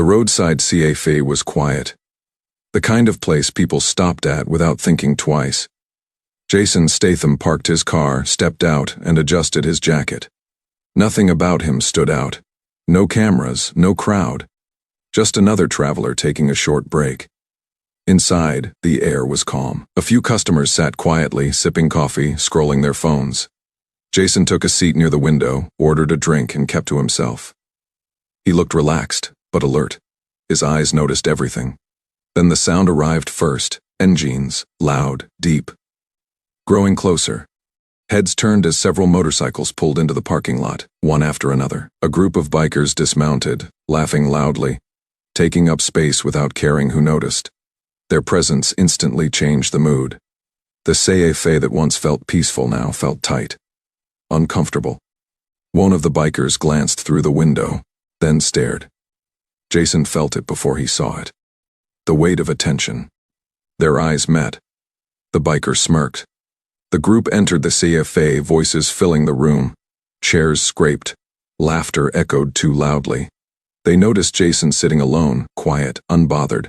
The roadside cafe was quiet, the kind of place people stopped at without thinking twice. Jason Statham parked his car, stepped out, and adjusted his jacket. Nothing about him stood out. No cameras, no crowd. Just another traveler taking a short break. Inside, the air was calm. A few customers sat quietly, sipping coffee, scrolling their phones. Jason took a seat near the window, ordered a drink, and kept to himself. He looked relaxed, but alert. His eyes noticed everything. Then the sound arrived first, engines, loud, deep. Growing closer. Heads turned as several motorcycles pulled into the parking lot, one after another. A group of bikers dismounted, laughing loudly, taking up space without caring who noticed. Their presence instantly changed the mood. The cafe that once felt peaceful now felt tight. Uncomfortable. One of the bikers glanced through the window, then stared. Jason felt it before he saw it. The weight of attention. Their eyes met. The biker smirked. The group entered the cafe, voices filling the room. Chairs scraped. Laughter echoed too loudly. They noticed Jason sitting alone, quiet, unbothered.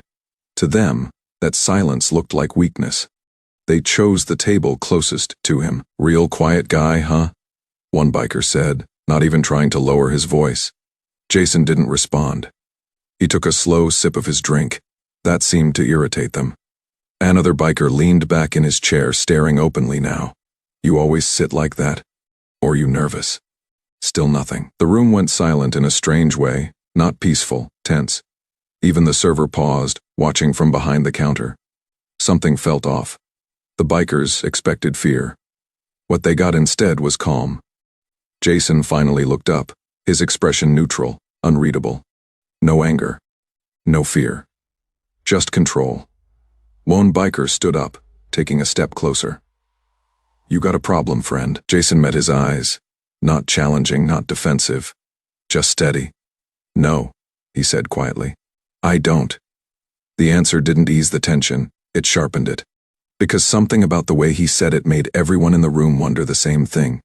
To them, that silence looked like weakness. They chose the table closest to him. "Real quiet guy, huh?" one biker said, not even trying to lower his voice. Jason didn't respond. He took a slow sip of his drink. That seemed to irritate them. Another biker leaned back in his chair, staring openly now. "You always sit like that? Or you nervous?" Still nothing. The room went silent in a strange way, not peaceful, tense. Even the server paused, watching from behind the counter. Something felt off. The bikers expected fear. What they got instead was calm. Jason finally looked up, his expression neutral, unreadable. No anger. No fear. Just control. One biker stood up, taking a step closer. "You got a problem, friend." Jason met his eyes. Not challenging, not defensive. Just steady. "No," he said quietly. "I don't." The answer didn't ease the tension, it sharpened it. Because something about the way he said it made everyone in the room wonder the same thing.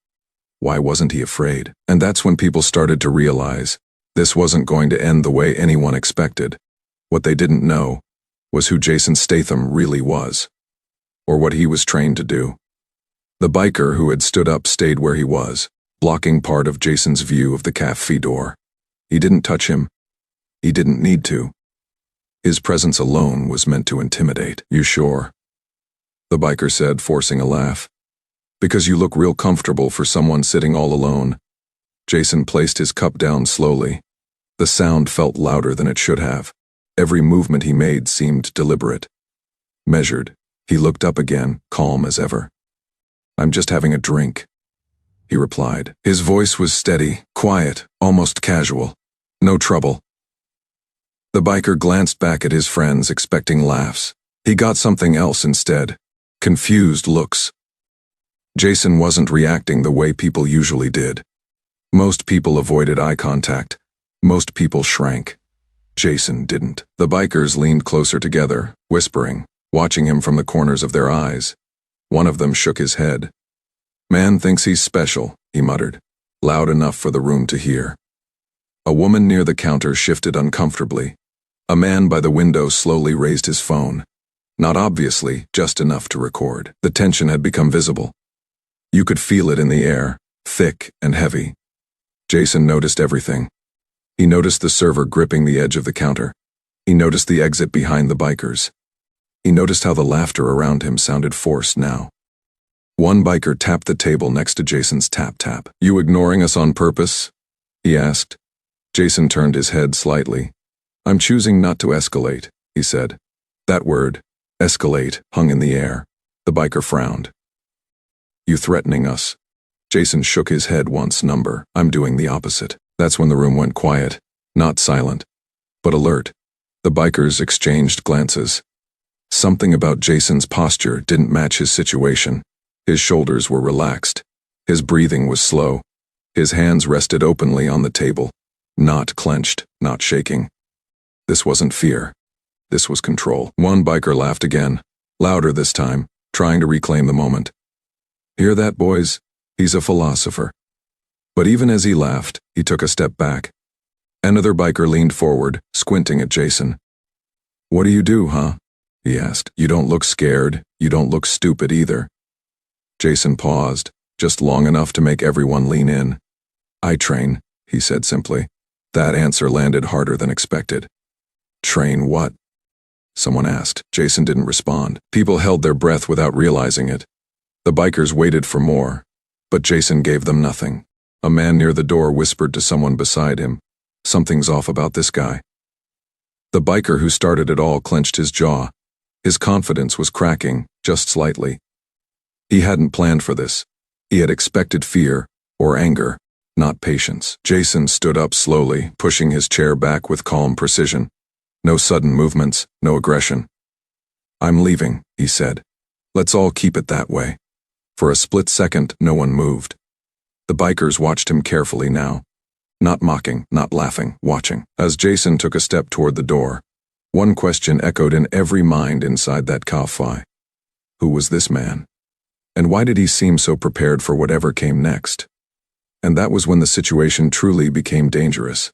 Why wasn't he afraid? And that's when people started to realize this wasn't going to end the way anyone expected. What they didn't know was who Jason Statham really was, or what he was trained to do. The biker who had stood up stayed where he was, blocking part of Jason's view of the cafe door. He didn't touch him. He didn't need to. His presence alone was meant to intimidate. "You sure?" the biker said, forcing a laugh. "Because you look real comfortable for someone sitting all alone." Jason placed his cup down slowly. The sound felt louder than it should have. Every movement he made seemed deliberate. Measured. He looked up again, calm as ever. "I'm just having a drink," he replied. His voice was steady, quiet, almost casual. "No trouble." The biker glanced back at his friends, expecting laughs. He got something else instead. Confused looks. Jason wasn't reacting the way people usually did. Most people avoided eye contact. Most people shrank. Jason didn't. The bikers leaned closer together, whispering, watching him from the corners of their eyes. One of them shook his head. "Man thinks he's special," he muttered, loud enough for the room to hear. A woman near the counter shifted uncomfortably. A man by the window slowly raised his phone. Not obviously, just enough to record. The tension had become visible. You could feel it in the air, thick and heavy. Jason noticed everything. He noticed the server gripping the edge of the counter. He noticed the exit behind the bikers. He noticed how the laughter around him sounded forced now. One biker tapped the table next to Jason's tap-tap. "You ignoring us on purpose?" he asked. Jason turned his head slightly. "I'm choosing not to escalate," he said. That word, escalate, hung in the air. The biker frowned. "You threatening us?" Jason shook his head once. "Number, I'm doing the opposite." That's when the room went quiet, not silent, but alert. The bikers exchanged glances. Something about Jason's posture didn't match his situation. His shoulders were relaxed. His breathing was slow. His hands rested openly on the table, not clenched, not shaking. This wasn't fear. This was control. One biker laughed again, louder this time, trying to reclaim the moment. "Hear that, boys? He's a philosopher." But even as he laughed, he took a step back. Another biker leaned forward, squinting at Jason. "What do you do, huh?" he asked. "You don't look scared. You don't look stupid either." Jason paused, just long enough to make everyone lean in. "I train," he said simply. That answer landed harder than expected. "Train what?" someone asked. Jason didn't respond. People held their breath without realizing it. The bikers waited for more, but Jason gave them nothing. A man near the door whispered to someone beside him, "Something's off about this guy." The biker who started it all clenched his jaw. His confidence was cracking, just slightly. He hadn't planned for this. He had expected fear, or anger, not patience. Jason stood up slowly, pushing his chair back with calm precision. No sudden movements, no aggression. "I'm leaving," he said. "Let's all keep it that way." For a split second, no one moved. The bikers watched him carefully now. Not mocking, not laughing, watching. As Jason took a step toward the door, one question echoed in every mind inside that cafe. Who was this man? And why did he seem so prepared for whatever came next? And that was when the situation truly became dangerous.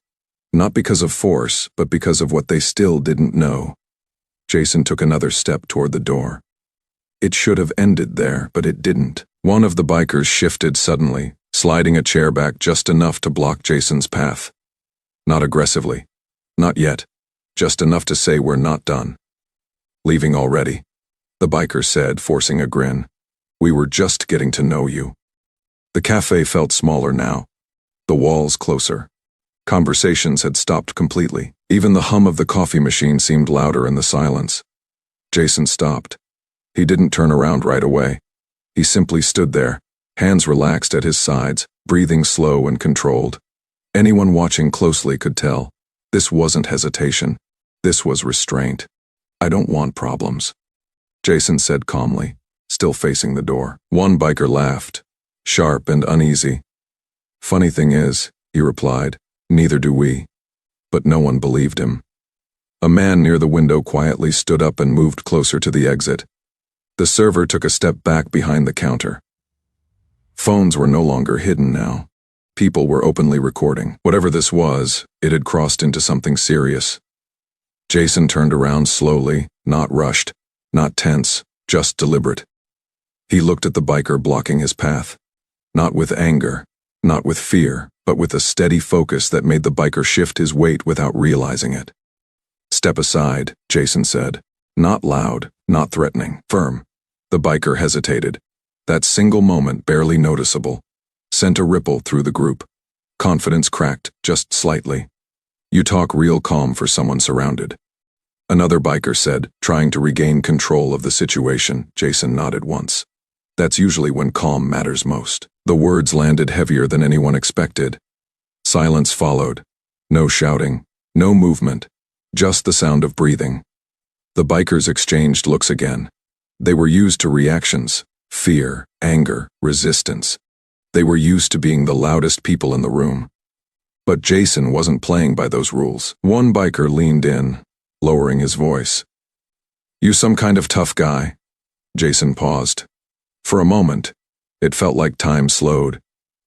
Not because of force, but because of what they still didn't know. Jason took another step toward the door. It should have ended there, but it didn't. One of the bikers shifted suddenly, sliding a chair back just enough to block Jason's path. Not aggressively. Not yet. Just enough to say we're not done. "Leaving already," the biker said, forcing a grin. "We were just getting to know you." The cafe felt smaller now. The walls closer. Conversations had stopped completely. Even the hum of the coffee machine seemed louder in the silence. Jason stopped. He didn't turn around right away. He simply stood there, hands relaxed at his sides, breathing slow and controlled. Anyone watching closely could tell. This wasn't hesitation. This was restraint. "I don't want problems," Jason said calmly, still facing the door. One biker laughed, sharp and uneasy. "Funny thing is," he replied, "neither do we." But no one believed him. A man near the window quietly stood up and moved closer to the exit. The server took a step back behind the counter. Phones were no longer hidden now. People were openly recording. Whatever this was, it had crossed into something serious. Jason turned around slowly, not rushed, not tense, just deliberate. He looked at the biker blocking his path. Not with anger, not with fear, but with a steady focus that made the biker shift his weight without realizing it. "Step aside," Jason said. Not loud, not threatening, firm. The biker hesitated. That single moment, barely noticeable, sent a ripple through the group. Confidence cracked, just slightly. You talk real calm for someone surrounded. Another biker said, trying to regain control of the situation. Jason nodded once. That's usually when calm matters most. The words landed heavier than anyone expected. Silence followed. No shouting, no movement, just the sound of breathing. The bikers exchanged looks again. They were used to reactions, fear, anger, resistance. They were used to being the loudest people in the room. But Jason wasn't playing by those rules. One biker leaned in, lowering his voice. "You some kind of tough guy?" Jason paused. For a moment, it felt like time slowed.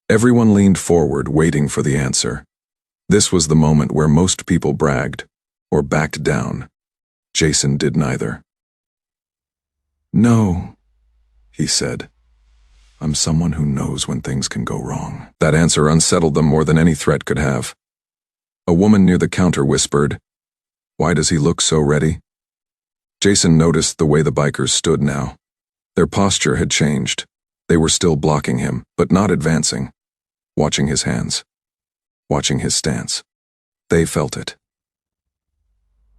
Everyone leaned forward, waiting for the answer. This was the moment where most people bragged, or backed down. Jason did neither. "No," he said. "I'm someone who knows when things can go wrong." That answer unsettled them more than any threat could have. A woman near the counter whispered, "Why does he look so ready?" Jason noticed the way the bikers stood now. Their posture had changed. They were still blocking him, but not advancing. Watching his hands. Watching his stance. They felt it.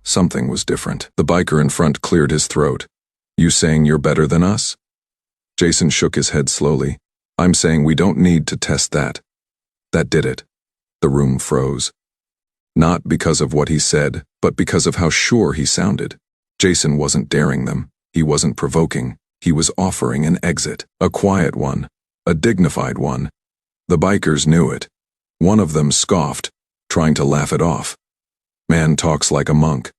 Something was different. The biker in front cleared his throat. "You saying you're better than us?" Jason shook his head slowly. "I'm saying we don't need to test that." That did it. The room froze. Not because of what he said, but because of how sure he sounded. Jason wasn't daring them. He wasn't provoking. He was offering an exit. A quiet one. A dignified one. The bikers knew it. One of them scoffed, trying to laugh it off. "Man talks like a monk."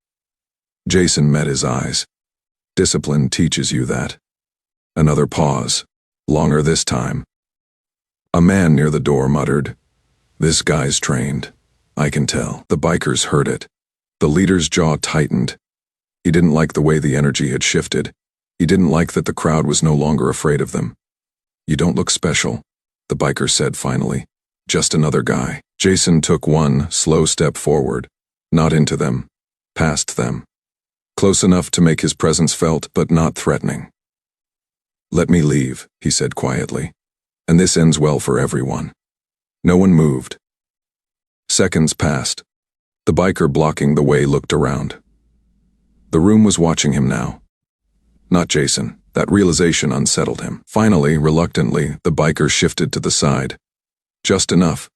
Jason met his eyes. "Discipline teaches you that." Another pause. Longer this time. A man near the door muttered, "This guy's trained. I can tell. The bikers heard it. The leader's jaw tightened. He didn't like the way the energy had shifted. He didn't like that the crowd was no longer afraid of them. You don't look special, the biker said finally. Just another guy. Jason took one slow step forward, not into them, past them. Close enough to make his presence felt, but not threatening. Let me leave, he said quietly. And this ends well for everyone. No one moved. Seconds passed. The biker blocking the way looked around. The room was watching him now. Not Jason. That realization unsettled him. Finally, reluctantly, the biker shifted to the side. Just enough.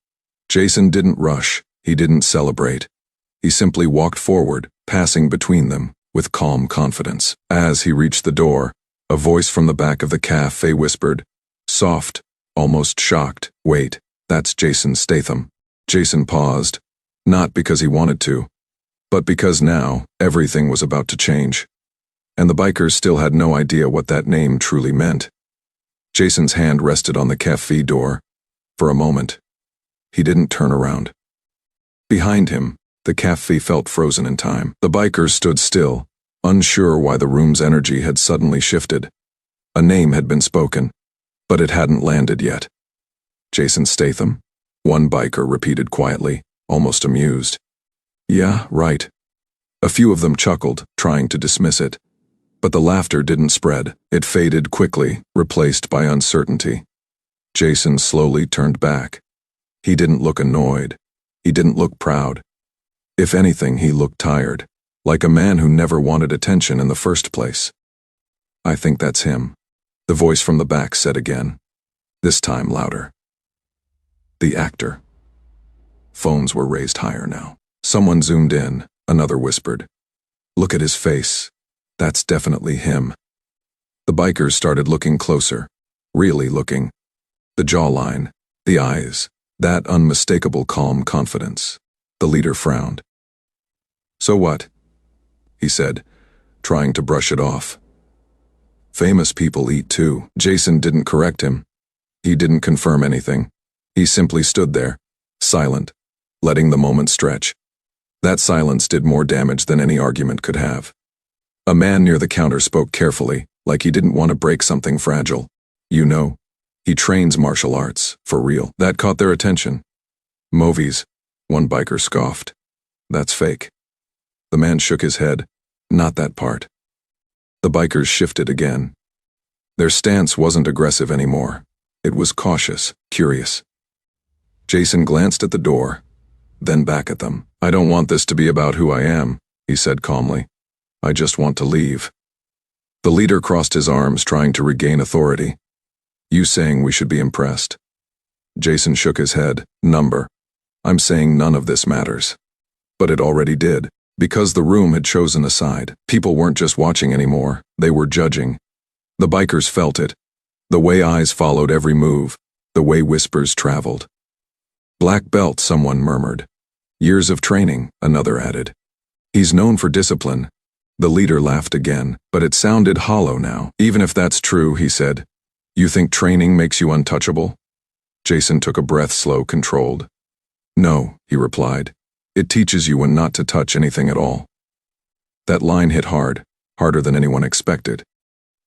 Jason didn't rush. He didn't celebrate. He simply walked forward, passing between them, with calm confidence. As he reached the door, a voice from the back of the cafe whispered, soft, almost shocked, "Wait, that's Jason Statham." Jason paused, not because he wanted to, but because now everything was about to change. And the bikers still had no idea what that name truly meant. Jason's hand rested on the cafe door. For a moment, he didn't turn around. Behind him, the cafe felt frozen in time. The bikers stood still, unsure why the room's energy had suddenly shifted. A name had been spoken, but it hadn't landed yet. Jason Statham? One biker repeated quietly, almost amused. Yeah, right. A few of them chuckled, trying to dismiss it. But the laughter didn't spread. It faded quickly, replaced by uncertainty. Jason slowly turned back. He didn't look annoyed. He didn't look proud. If anything, he looked tired, like a man who never wanted attention in the first place. I think that's him, the voice from the back said again, this time louder. The actor. Phones were raised higher now. Someone zoomed in, another whispered. Look at his face. That's definitely him. The bikers started looking closer, really looking. The jawline, the eyes, that unmistakable calm confidence. The leader frowned. So what? He said, trying to brush it off. Famous people eat too. Jason didn't correct him. He didn't confirm anything. He simply stood there, silent, letting the moment stretch. That silence did more damage than any argument could have. A man near the counter spoke carefully, like he didn't want to break something fragile. You know, he trains martial arts, for real. That caught their attention. Movies, one biker scoffed. That's fake. The man shook his head. Not that part. The bikers shifted again. Their stance wasn't aggressive anymore. It was cautious, curious. Jason glanced at the door, then back at them. I don't want this to be about who I am, he said calmly. I just want to leave. The leader crossed his arms, trying to regain authority. You saying we should be impressed? Jason shook his head. Number. I'm saying none of this matters. But it already did. Because the room had chosen a side. People weren't just watching anymore. They were judging. The bikers felt it. The way eyes followed every move. The way whispers traveled. Black belt, someone murmured. Years of training, another added. He's known for discipline. The leader laughed again, but it sounded hollow now. Even if that's true, he said. You think training makes you untouchable? Jason took a breath, slow, controlled. No, he replied. It teaches you when not to touch anything at all. That line hit hard, harder than anyone expected.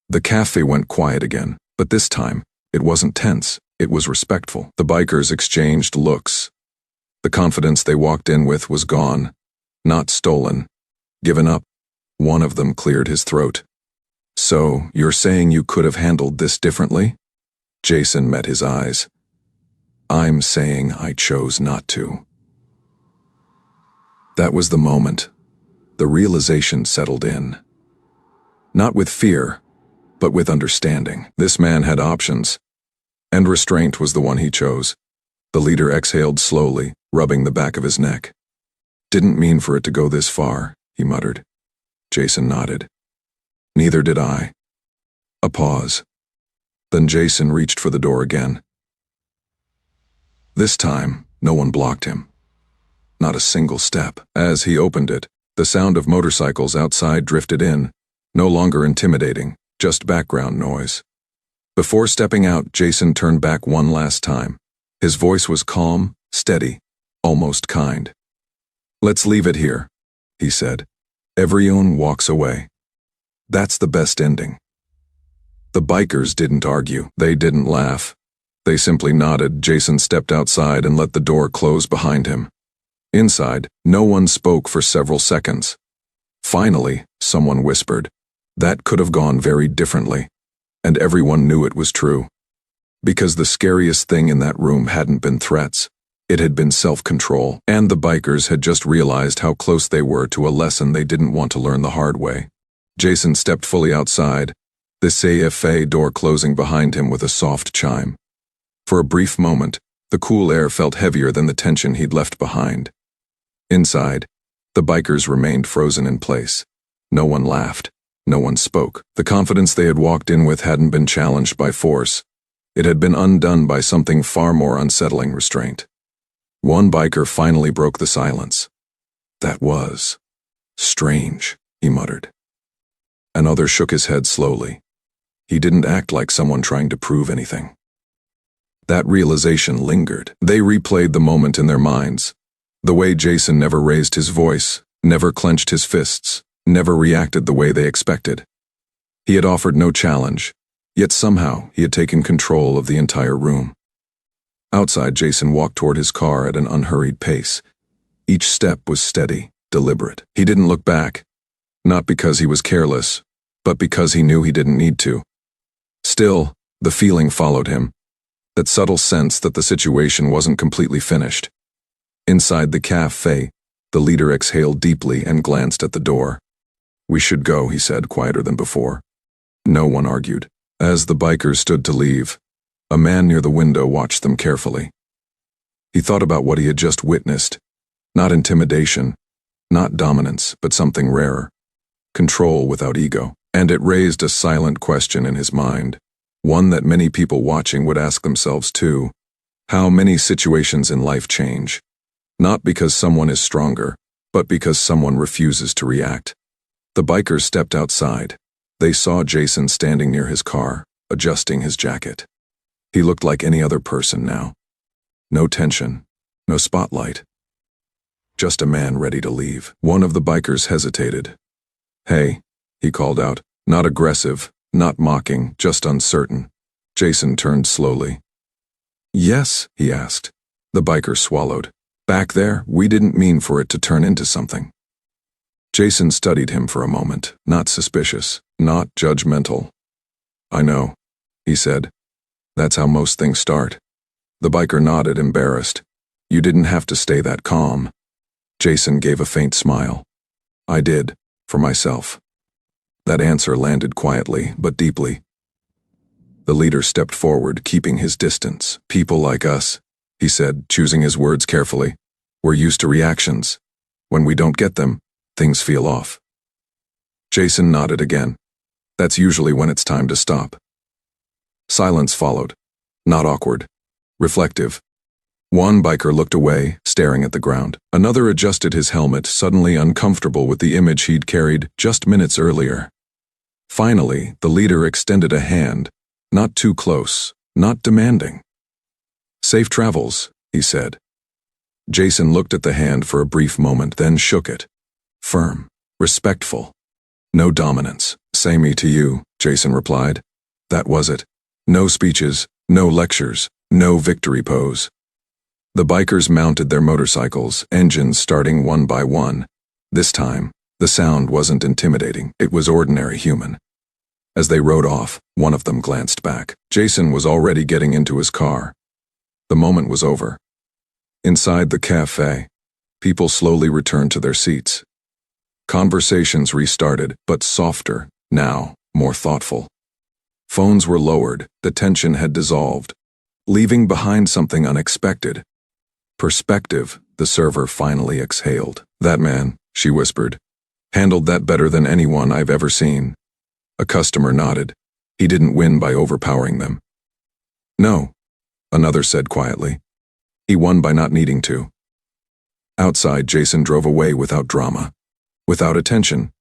The cafe went quiet again, but this time, it wasn't tense, it was respectful. The bikers exchanged looks. The confidence they walked in with was gone, not stolen, given up. One of them cleared his throat. So, you're saying you could have handled this differently? Jason met his eyes. I'm saying I chose not to. That was the moment. The realization settled in. Not with fear, but with understanding. This man had options, and restraint was the one he chose. The leader exhaled slowly, rubbing the back of his neck. Didn't mean for it to go this far, he muttered. Jason nodded. Neither did I. A pause. Then Jason reached for the door again. This time, no one blocked him. Not a single step. As he opened it, the sound of motorcycles outside drifted in, no longer intimidating, just background noise. Before stepping out, Jason turned back one last time. His voice was calm, steady, almost kind. "Let's leave it here," he said. Everyone walks away. That's the best ending. The bikers didn't argue. They didn't laugh. They simply nodded. Jason stepped outside and let the door close behind him. Inside, no one spoke for several seconds. Finally, someone whispered. That could have gone very differently. And everyone knew it was true. Because the scariest thing in that room hadn't been threats. It had been self-control, and the bikers had just realized how close they were to a lesson they didn't want to learn the hard way. Jason stepped fully outside, the CFA door closing behind him with a soft chime. For a brief moment, the cool air felt heavier than the tension he'd left behind. Inside, the bikers remained frozen in place. No one laughed. No one spoke. The confidence they had walked in with hadn't been challenged by force. It had been undone by something far more unsettling: restraint. One biker finally broke the silence. "That was strange," he muttered. Another shook his head slowly. He didn't act like someone trying to prove anything. That realization lingered. They replayed the moment in their minds. The way Jason never raised his voice, never clenched his fists, never reacted the way they expected. He had offered no challenge, yet somehow he had taken control of the entire room. Outside, Jason walked toward his car at an unhurried pace. Each step was steady, deliberate. He didn't look back, not because he was careless, but because he knew he didn't need to. Still, the feeling followed him, that subtle sense that the situation wasn't completely finished. Inside the cafe, the leader exhaled deeply and glanced at the door. "We should go," he said, quieter than before. No one argued. As the bikers stood to leave, a man near the window watched them carefully. He thought about what he had just witnessed. Not intimidation, not dominance, but something rarer. Control without ego. And it raised a silent question in his mind, one that many people watching would ask themselves too. How many situations in life change? Not because someone is stronger, but because someone refuses to react. The bikers stepped outside. They saw Jason standing near his car, adjusting his jacket. He looked like any other person now. No tension, no spotlight. Just a man ready to leave. One of the bikers hesitated. "Hey," he called out, not aggressive, not mocking, just uncertain. Jason turned slowly. "Yes?" he asked. The biker swallowed. "Back there, we didn't mean for it to turn into something." Jason studied him for a moment, not suspicious, not judgmental. "I know," he said. "That's how most things start." The biker nodded, embarrassed. "You didn't have to stay that calm." Jason gave a faint smile. "I did, for myself." That answer landed quietly, but deeply. The leader stepped forward, keeping his distance. "People like us," he said, choosing his words carefully. "We're used to reactions. When we don't get them, things feel off." Jason nodded again. "That's usually when it's time to stop." Silence followed. Not awkward. Reflective. One biker looked away, staring at the ground. Another adjusted his helmet, suddenly uncomfortable with the image he'd carried just minutes earlier. Finally, the leader extended a hand, not too close, not demanding. "Safe travels," he said. Jason looked at the hand for a brief moment, then shook it. Firm, respectful. No dominance. "Same to you," Jason replied. That was it. No speeches, no lectures, no victory pose. The bikers mounted their motorcycles, engines starting one by one. This time, the sound wasn't intimidating, it was ordinary human. As they rode off, one of them glanced back. Jason was already getting into his car. The moment was over. Inside the cafe, people slowly returned to their seats. Conversations restarted, but softer, now, more thoughtful. Phones were lowered, the tension had dissolved, leaving behind something unexpected. Perspective, the server finally exhaled. "That man," she whispered, "handled that better than anyone I've ever seen." A customer nodded. "He didn't win by overpowering them." "No," another said quietly. "He won by not needing to." Outside, Jason drove away without drama, without attention.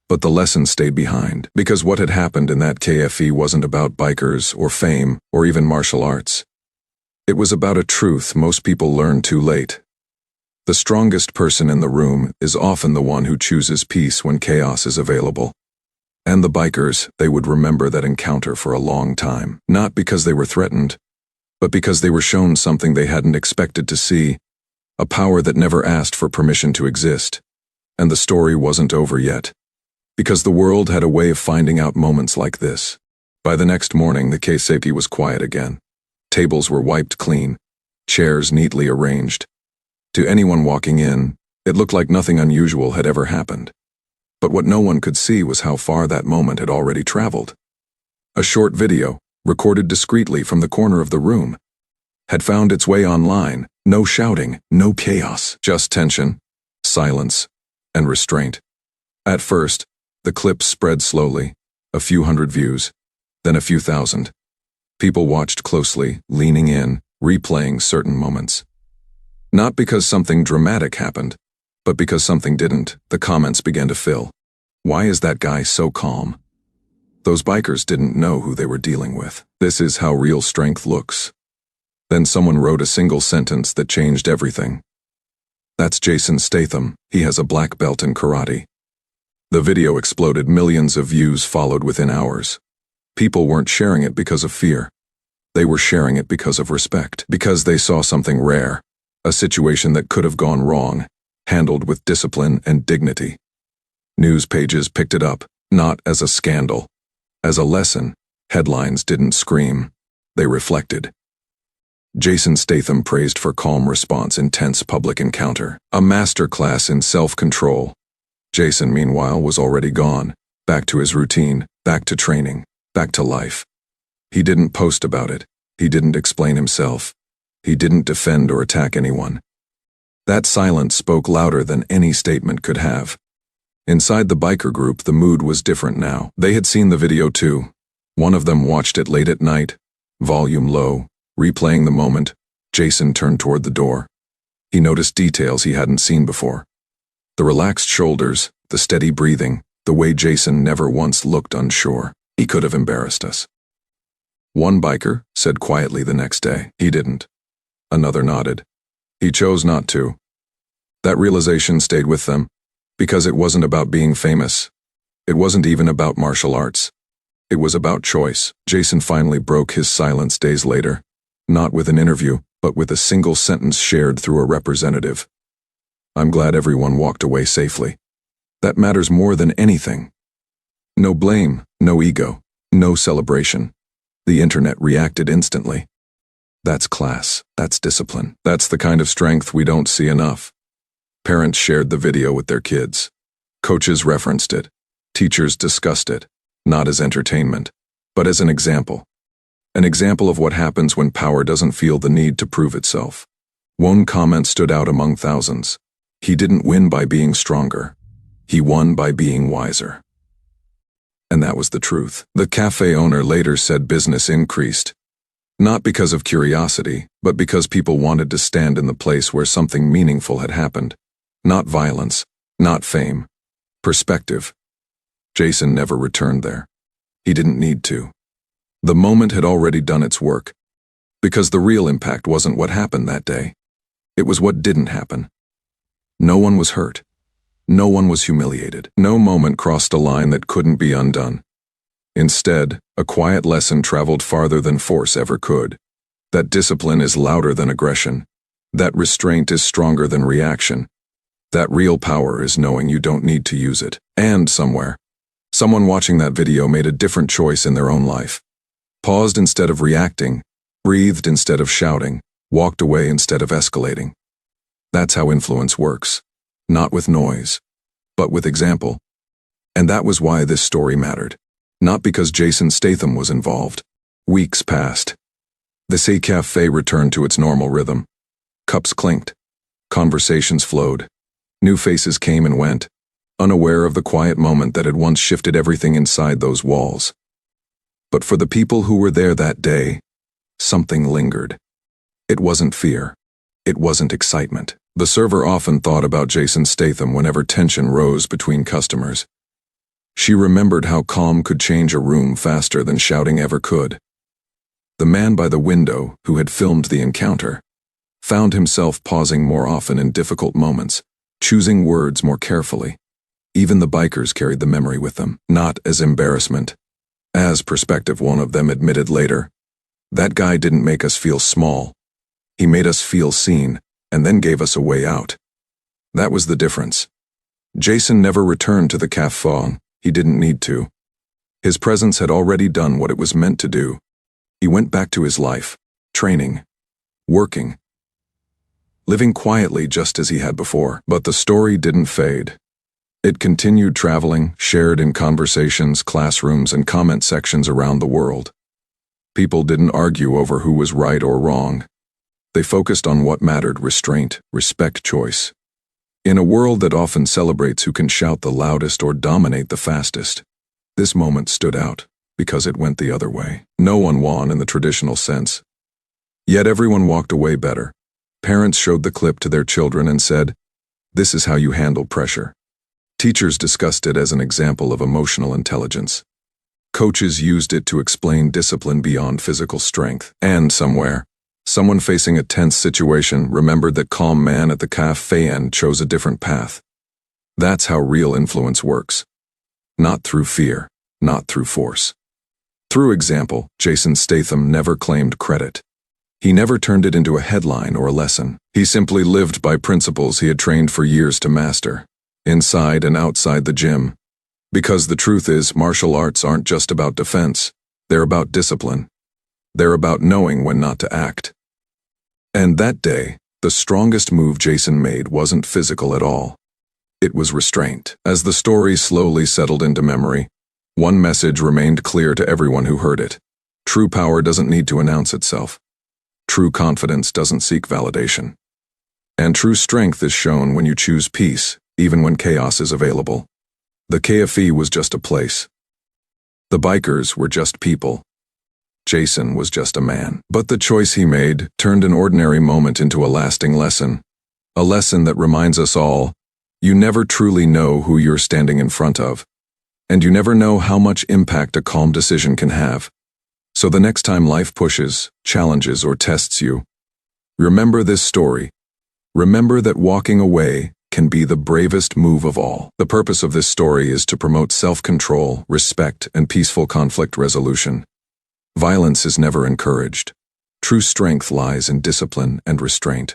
But the lesson stayed behind, because what had happened in that cafe wasn't about bikers or fame or even martial arts. It was about a truth most people learn too late. The strongest person in the room is often the one who chooses peace when chaos is available. And the bikers, they would remember that encounter for a long time, not because they were threatened, but because they were shown something they hadn't expected to see, a power that never asked for permission to exist. And the story wasn't over yet, because the world had a way of finding out moments like this. By the next morning, the Keiseki was quiet again. Tables were wiped clean, chairs neatly arranged. To anyone walking in, it looked like nothing unusual had ever happened. But what no one could see was how far that moment had already traveled. A short video, recorded discreetly from the corner of the room, had found its way online. No shouting, no chaos, just tension, silence, and restraint. At first, the clips spread slowly, a few hundred views, then a few thousand. People watched closely, leaning in, replaying certain moments. Not because something dramatic happened, but because something didn't. The comments began to fill. Why is that guy so calm? Those bikers didn't know who they were dealing with. This is how real strength looks. Then someone wrote a single sentence that changed everything. That's Jason Statham. He has a black belt in karate. The video exploded. Millions of views followed within hours. People weren't sharing it because of fear. They were sharing it because of respect, because they saw something rare. A situation that could have gone wrong, handled with discipline and dignity. News pages picked it up, not as a scandal. As a lesson, headlines didn't scream. They reflected. Jason Statham praised for calm response in tense public encounter. A masterclass in self-control. Jason, meanwhile, was already gone. Back to his routine, back to training, back to life. He didn't post about it. He didn't explain himself. He didn't defend or attack anyone. That silence spoke louder than any statement could have. Inside the biker group, the mood was different now. They had seen the video too. One of them watched it late at night, volume low, replaying the moment. Jason turned toward the door. He noticed details he hadn't seen before. The relaxed shoulders, the steady breathing, the way Jason never once looked unsure. He could have embarrassed us. One biker said quietly the next day. He didn't. Another nodded. He chose not to. That realization stayed with them, because it wasn't about being famous. It wasn't even about martial arts. It was about choice. Jason finally broke his silence days later, not with an interview, but with a single sentence shared through a representative. I'm glad everyone walked away safely. That matters more than anything. No blame, no ego, no celebration. The internet reacted instantly. That's class, that's discipline. That's the kind of strength we don't see enough. Parents shared the video with their kids. Coaches referenced it. Teachers discussed it, not as entertainment, but as an example. An example of what happens when power doesn't feel the need to prove itself. One comment stood out among thousands. He didn't win by being stronger. He won by being wiser. And that was the truth. The cafe owner later said business increased. Not because of curiosity, but because people wanted to stand in the place where something meaningful had happened. Not violence, not fame. Perspective. Jason never returned there. He didn't need to. The moment had already done its work. Because the real impact wasn't what happened that day. It was what didn't happen. No one was hurt. No one was humiliated. No moment crossed a line that couldn't be undone. Instead, a quiet lesson traveled farther than force ever could. That discipline is louder than aggression. That restraint is stronger than reaction. That real power is knowing you don't need to use it. And somewhere, someone watching that video made a different choice in their own life. Paused instead of reacting, breathed instead of shouting, walked away instead of escalating. That's how influence works. Not with noise, but with example. And that was why this story mattered. Not because Jason Statham was involved. Weeks passed. The Say Cafe returned to its normal rhythm. Cups clinked. Conversations flowed. New faces came and went, unaware of the quiet moment that had once shifted everything inside those walls. But for the people who were there that day, something lingered. It wasn't fear. It wasn't excitement. The server often thought about Jason Statham whenever tension rose between customers. She remembered how calm could change a room faster than shouting ever could. The man by the window, who had filmed the encounter, found himself pausing more often in difficult moments, choosing words more carefully. Even the bikers carried the memory with them, not as embarrassment. As perspective, one of them admitted later. That guy didn't make us feel small. He made us feel seen, and then gave us a way out. That was the difference. Jason never returned to the cafe. He didn't need to. His presence had already done what it was meant to do. He went back to his life, training, working, living quietly just as he had before. But the story didn't fade. It continued traveling, shared in conversations, classrooms, and comment sections around the world. People didn't argue over who was right or wrong. They focused on what mattered: restraint, respect, choice. In a world that often celebrates who can shout the loudest or dominate the fastest, this moment stood out because it went the other way. No one won in the traditional sense. Yet everyone walked away better. Parents showed the clip to their children and said, "This is how you handle pressure." Teachers discussed it as an example of emotional intelligence. Coaches used it to explain discipline beyond physical strength. And somewhere, someone facing a tense situation remembered that calm man at the cafe and chose a different path. That's how real influence works. Not through fear, not through force. Through example. Jason Statham never claimed credit. He never turned it into a headline or a lesson. He simply lived by principles he had trained for years to master, inside and outside the gym. Because the truth is, martial arts aren't just about defense. They're about discipline. They're about knowing when not to act. And that day, the strongest move Jason made wasn't physical at all. It was restraint. As the story slowly settled into memory, one message remained clear to everyone who heard it. True power doesn't need to announce itself. True confidence doesn't seek validation. And true strength is shown when you choose peace, even when chaos is available. The cafe was just a place. The bikers were just people. Jason was just a man. But the choice he made turned an ordinary moment into a lasting lesson. A lesson that reminds us all, you never truly know who you're standing in front of. And you never know how much impact a calm decision can have. So the next time life pushes, challenges, or tests you, remember this story. Remember that walking away can be the bravest move of all. The purpose of this story is to promote self-control, respect, and peaceful conflict resolution. Violence is never encouraged. True strength lies in discipline and restraint.